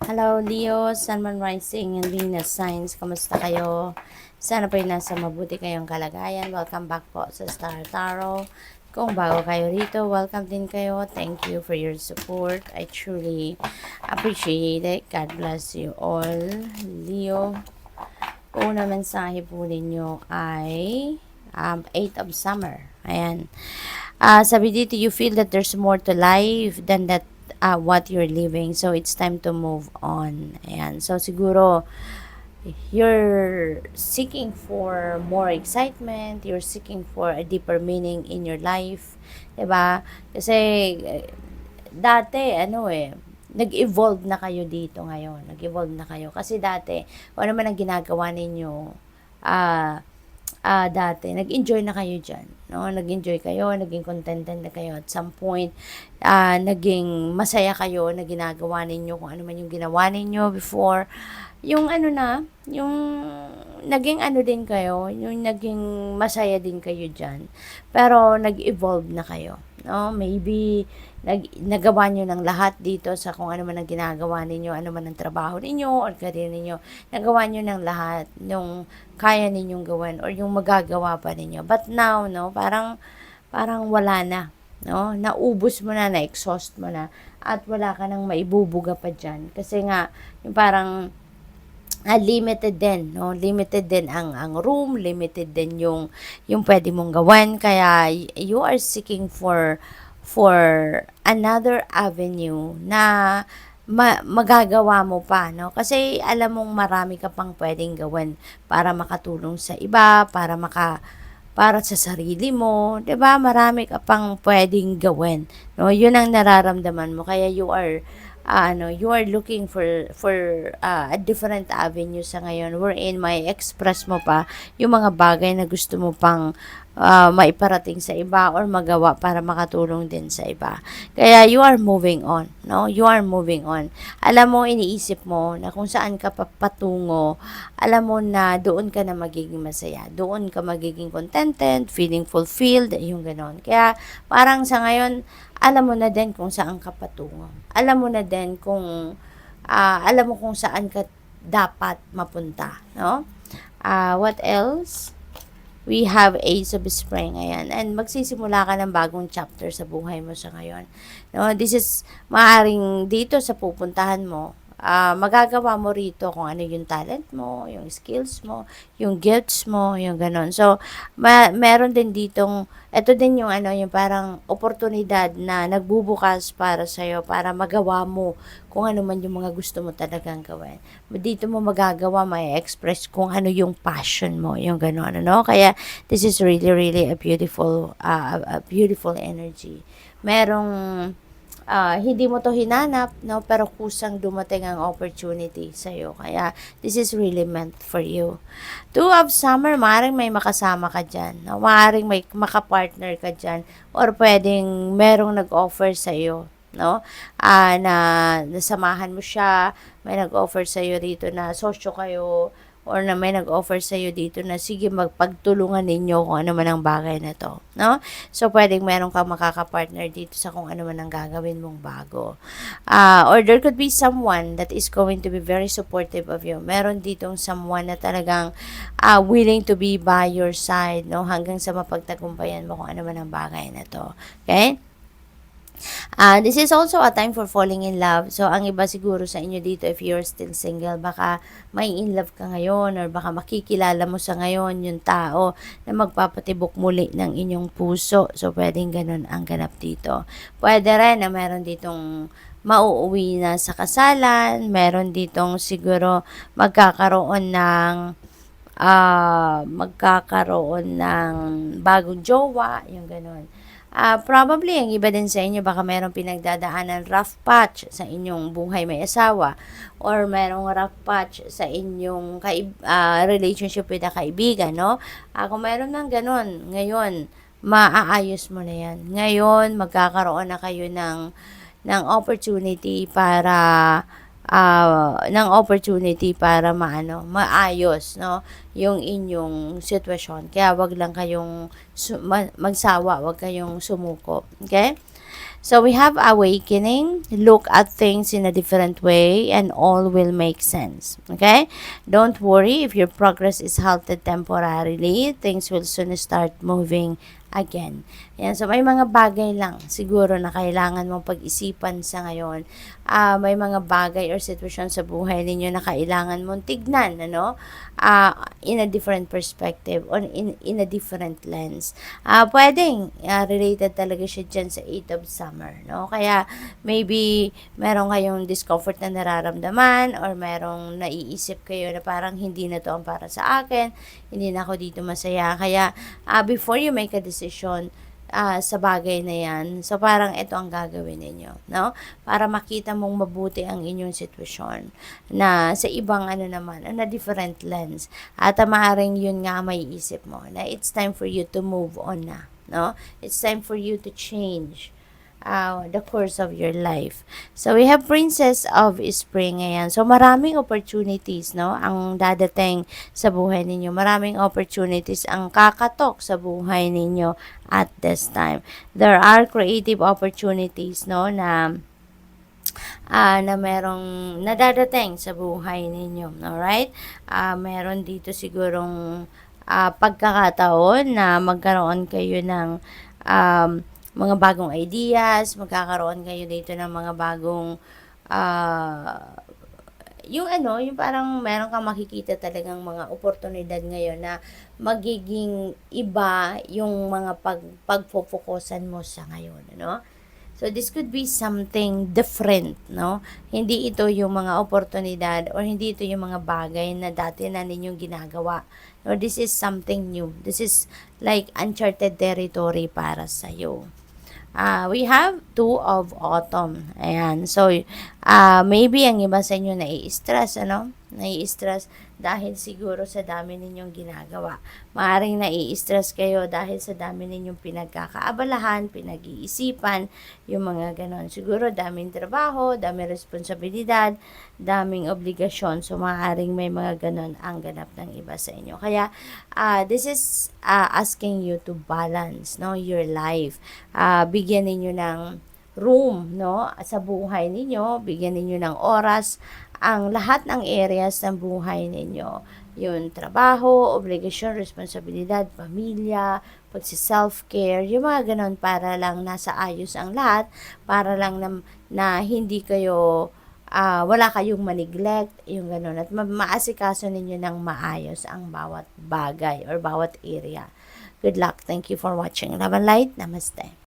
Hello, Leo, Sun, Moon, Rising, and Venus signs. Kamusta kayo? Sana po'y nasa mabuti kayong kalagayan. Welcome back po sa Star Tarot. Kung bago kayo rito, welcome din kayo. Thank you for your support. I truly appreciate it. God bless you all. Leo, una mensahe po ninyo ay 8 of summer. Ayan. Sabi dito, you feel that there's more to life than that what you're living. So, it's time to move on. Ayan. So, siguro, you're seeking for more excitement. You're seeking for a deeper meaning in your life. Diba? Kasi, dati, nag-evolve na kayo dito ngayon. Nag-evolve na kayo. Kasi dati, kung ano man ang ginagawa ninyo, ah, dati, nag-enjoy na kayo dyan. No? Nag-enjoy kayo, naging contented na kayo. At some point, naging masaya kayo na ginagawa ninyo kung ano man yung ginawa ninyo before. Yung yung naging din kayo, yung naging masaya din kayo dyan. Pero nag-evolve na kayo. No? Maybe, nagawa nyo ng lahat dito sa kung ano man ang ginagawa ninyo, ano man ang trabaho ninyo, or career ninyo. Nagawa nyo ng lahat nung kaya ninyong gawin, or yung magagawa pa ninyo. But now, no, parang wala na. No? Naubos mo na, na-exhaust mo na, at wala ka nang maibubuga pa dyan. Kasi nga, yung parang, limited din, no? Limited din ang room, limited din yung pwede mong gawin, kaya you are seeking for another avenue na magagawa mo pa, no? Kasi alam mong marami ka pang pwedeng gawin para makatulong sa iba, para sa sarili mo, 'di ba? Marami ka pang pwedeng gawin, no? 'Yun ang nararamdaman mo, kaya you are looking for a different avenue sa ngayon, wherein may express mo pa yung mga bagay na gusto mo pang maiparating sa iba or magawa para makatulong din sa iba. Kaya you are moving on, no? You are moving on. Alam mo, iniisip mo na kung saan ka papatungo, alam mo na doon ka na magiging masaya, doon ka magiging contented, feeling fulfilled, yung ganon. Kaya parang sa ngayon, alam mo na din kung saan ka patungo. Alam mo na din alam mo kung saan ka dapat mapunta, no? What else? We have Ace of Spring, ayan. And magsisimula ka ng bagong chapter sa buhay mo sa ngayon. No, this is maaring dito sa pupuntahan mo, magagawa mo rito kung ano yung talent mo, yung skills mo, yung gifts mo, yung ganon. So, meron din ditong, ito din yung yung parang oportunidad na nagbubukas para sa'yo, para magawa mo kung ano man yung mga gusto mo talagang gawin. Dito mo magagawa, may express kung ano yung passion mo, yung ganon, ano? Kaya, this is really, really a beautiful energy. Merong, hindi mo to hinanap, no? Pero kusang dumating ang opportunity sa'yo. Kaya, this is really meant for you. 2 of Summer, maaaring may makasama ka dyan. No? Maaaring may makapartner ka dyan. Or pwedeng merong nag-offer sa'yo. No? Na nasamahan mo siya, may nag-offer sa'yo dito na sosyo kayo, or na may nag-offer sa'yo dito na sige, magpagtulungan ninyo kung ano man ang bagay na to, no? So, pwedeng meron kang makakapartner dito sa kung ano man ang gagawin mong bago. Or there could be someone that is going to be very supportive of you. Meron ditong someone na talagang willing to be by your side, no? Hanggang sa mapagtagumpayan mo kung ano man ang bagay na to. Okay? This is also a time for falling in love. So, ang iba siguro sa inyo dito, if you're still single, baka may in love ka ngayon, or baka makikilala mo sa ngayon yung tao na magpapatibok muli ng inyong puso. So, pwedeng ganun ang ganap dito. Pwede rin na meron ditong mauuwi na sa kasalan, meron ditong siguro magkakaroon ng bagong jowa, yung ganun. Probably, ang iba din sa inyo, baka merong pinagdadaanan rough patch sa inyong buhay may asawa, or merong rough patch sa inyong relationship with a kaibigan, no? Kung meron ng ganun, ngayon, maaayos mo na yan. Ngayon, magkakaroon na kayo ng opportunity para maayos, no, yung inyong sitwasyon. Kaya wag lang kayong magsawa, wag kayong sumuko. Okay? So we have awakening, look at things in a different way, and all will make sense. Okay? Don't worry if your progress is halted temporarily, things will soon start moving again. Yan, so may mga bagay lang siguro na kailangan mong pag-isipan sa ngayon. May mga bagay or sitwasyon sa buhay ninyo na kailangan mong tignan, ano? In a different perspective or in a different lens. Pwedeng related talaga siya dyan sa 8 of summer, no? Kaya maybe meron kayong discomfort na nararamdaman or merong naiisip kayo na parang hindi na to ang para sa akin, hindi na ako dito masaya. Kaya before you make a decision, sa bagay na yan. So, parang ito ang gagawin ninyo, no? Para makita mong mabuti ang inyong sitwasyon na sa ibang ano naman, na different lens. At maaaring yun nga may isip mo na it's time for you to move on na, no? It's time for you to change the course of your life. So, we have Princess of Spring ngayon. So, maraming opportunities, no? Ang dadating sa buhay ninyo. Maraming opportunities ang kakatok sa buhay ninyo at this time. There are creative opportunities, no? Na merong nadadating sa buhay ninyo. Alright? Meron dito sigurong pagkakataon na magkaroon kayo ng mga bagong ideas, magkakaroon kayo dito ng mga bagong yung yung parang meron kang makikita talagang mga oportunidad ngayon na magiging iba yung mga pagfofokusan mo sa ngayon, ano? So, this could be something different, no? Hindi ito yung mga oportunidad or hindi ito yung mga bagay na dati na ninyong ginagawa. No, this is something new. This is like uncharted territory para sa'yo. We have 2 of autumn. Ayan. So, maybe ang iba sa inyo nai-stress, ano? Nai-stress dahil siguro sa dami ninyong ginagawa. Maaring nai-stress kayo dahil sa dami ninyong pinagkakaabalahan, pinag-iisipan, yung mga ganon. Siguro daming trabaho, daming responsibilidad, daming obligasyon. So, maaring may mga ganon ang ganap ng iba sa inyo. Kaya, this is asking you to balance, no, your life. Bigyan ninyo ng room, no, sa buhay ninyo, bigyan ninyo ng oras ang lahat ng areas ng buhay ninyo. Yung trabaho, obligasyon, responsibilidad, pamilya, pagsi-self-care, yung mga ganon para lang nasa ayos ang lahat, para lang na hindi kayo wala kayong ma-neglect, yung ganon, at maasikaso ninyo ng maayos ang bawat bagay or bawat area. Good luck. Thank you for watching. Love and light. Namaste.